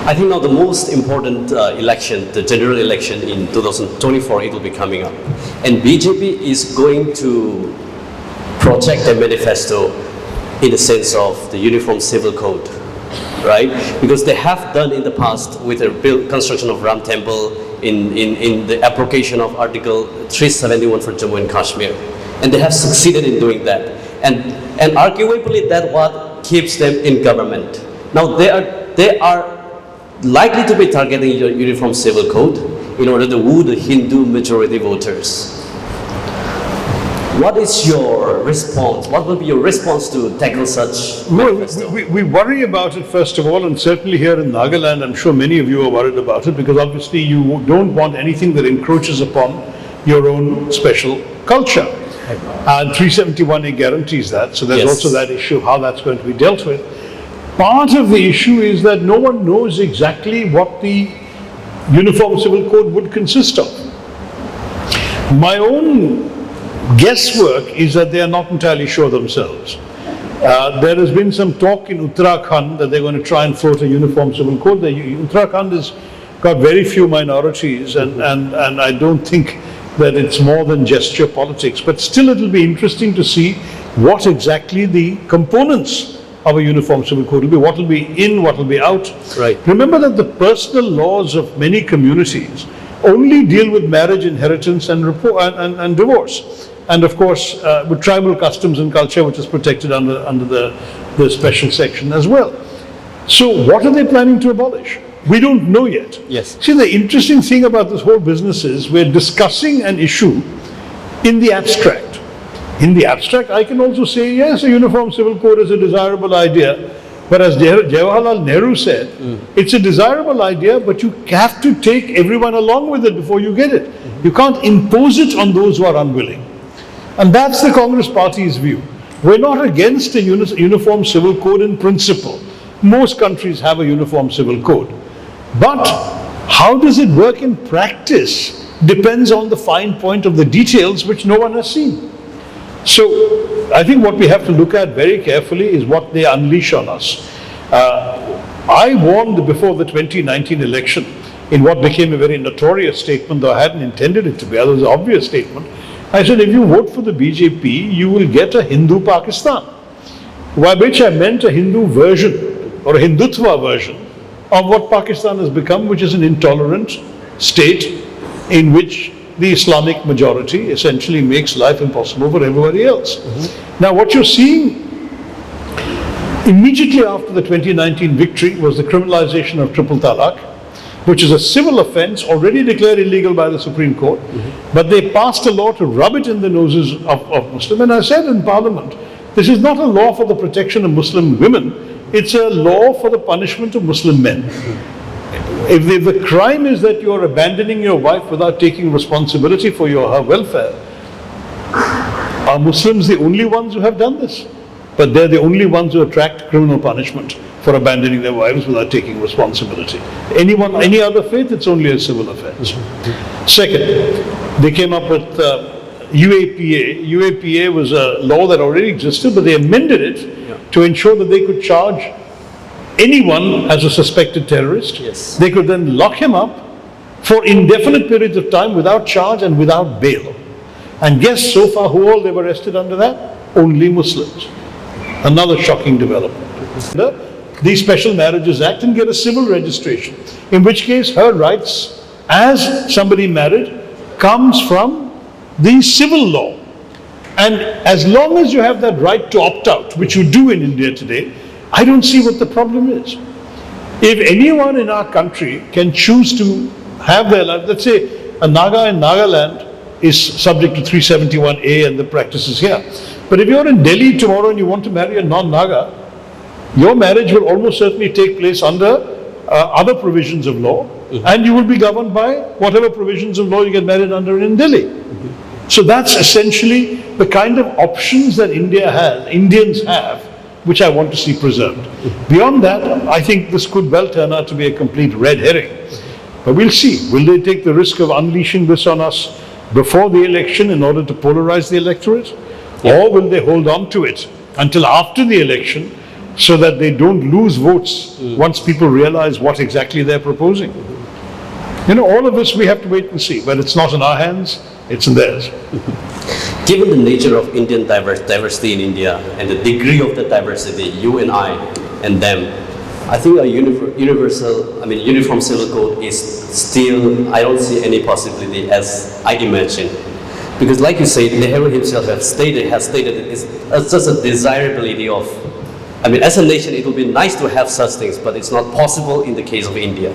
I think now the most important election, the general election in 2024, it will be coming up. And BJP is going to project their manifesto in the sense of the Uniform Civil Code, right? Because they have done in the past with the construction of Ram Temple, in the application of Article 371 for Jammu and Kashmir. And they have succeeded in doing that. And arguably that what keeps them in government. Now they are likely to be targeting your Uniform Civil Code in order to woo the Hindu majority voters. What is your response? What will be your response to tackle such manifesto? We worry about it first of all, and certainly here in Nagaland, I'm sure many of you are worried about it, because obviously you don't want anything that encroaches upon your own special culture. And 371A guarantees that, so there's Yes. also that issue of how that's going to be dealt with. Part of the issue is that no one knows exactly what the Uniform Civil Code would consist of. My own guesswork is that they are not entirely sure themselves. There has been some talk in Uttarakhand that they're going to try and float a Uniform Civil Code. Uttarakhand has got very few minorities, and I don't think that it's more than gesture politics. But still, it will be interesting to see what exactly the components of a Uniform Civil Code will be, what will be in, what will be out. Right. Remember that the personal laws of many communities only deal with marriage, inheritance, and divorce. And of course, with tribal customs and culture, which is protected under the special section as well. So what are they planning to abolish? We don't know yet. Yes. See, the interesting thing about this whole business is we're discussing an issue in the abstract. In the abstract, I can also say, yes, a Uniform Civil Code is a desirable idea. But as Jawaharlal Nehru said, it's a desirable idea, but you have to take everyone along with it before you get it. You can't impose it on those who are unwilling. And that's the Congress Party's view. We're not against a Uniform Civil Code in principle. Most countries have a Uniform Civil Code. But how does it work in practice depends on the fine point of the details, which no one has seen. So I think what we have to look at very carefully is what they unleash on us. I warned before the 2019 election in what became a very notorious statement, though I hadn't intended it to be, it was an obvious statement. I said, if you vote for the BJP, you will get a Hindu Pakistan. By which I meant a Hindu version or a Hindutva version of what Pakistan has become, which is an intolerant state in which the Islamic majority essentially makes life impossible for everybody else. Now what you're seeing immediately after the 2019 victory was the criminalization of triple talaq, which is a civil offense already declared illegal by the Supreme Court, but they passed a law to rub it in the noses of Muslims. And I said in Parliament, this is not a law for the protection of Muslim women, it's a law for the punishment of Muslim men. If the crime is that you are abandoning your wife without taking responsibility for her welfare, are Muslims the only ones who have done this? But they're the only ones who attract criminal punishment for abandoning their wives without taking responsibility. Any other faith, it's only a civil offense. Second, they came up with UAPA. UAPA was a law that already existed, but they amended it to ensure that they could charge anyone as a suspected terrorist. Yes. They could then lock him up for indefinite periods of time without charge and without bail. And guess so far who all they've arrested under that? Only Muslims. Another shocking development. The Special Marriages Act and get a civil registration, in which case her rights as somebody married comes from the civil law. And as long as you have that right to opt out, which you do in India today, I don't see what the problem is. If anyone in our country can choose to have their life, let's say a Naga in Nagaland is subject to 371A and the practices here. But if you're in Delhi tomorrow and you want to marry a non-Naga, your marriage will almost certainly take place under other provisions of law, and you will be governed by whatever provisions of law you get married under in Delhi. So that's essentially the kind of options that Indians have, which I want to see preserved. Beyond that, I think this could well turn out to be a complete red herring. But we'll see. Will they take the risk of unleashing this on us before the election in order to polarize the electorate? Or will they hold on to it until after the election, so that they don't lose votes once people realize what exactly they're proposing. All of this we have to wait and see, but it's not in our hands, it's in theirs. Given the nature of Indian diversity in India and the degree of the diversity, you and I and them, I think a uniform civil code is still, I don't see any possibility as I imagine. Because like you said, Nehru himself has stated it's just a desirability of, as a nation it would be nice to have such things, but it's not possible in the case of India.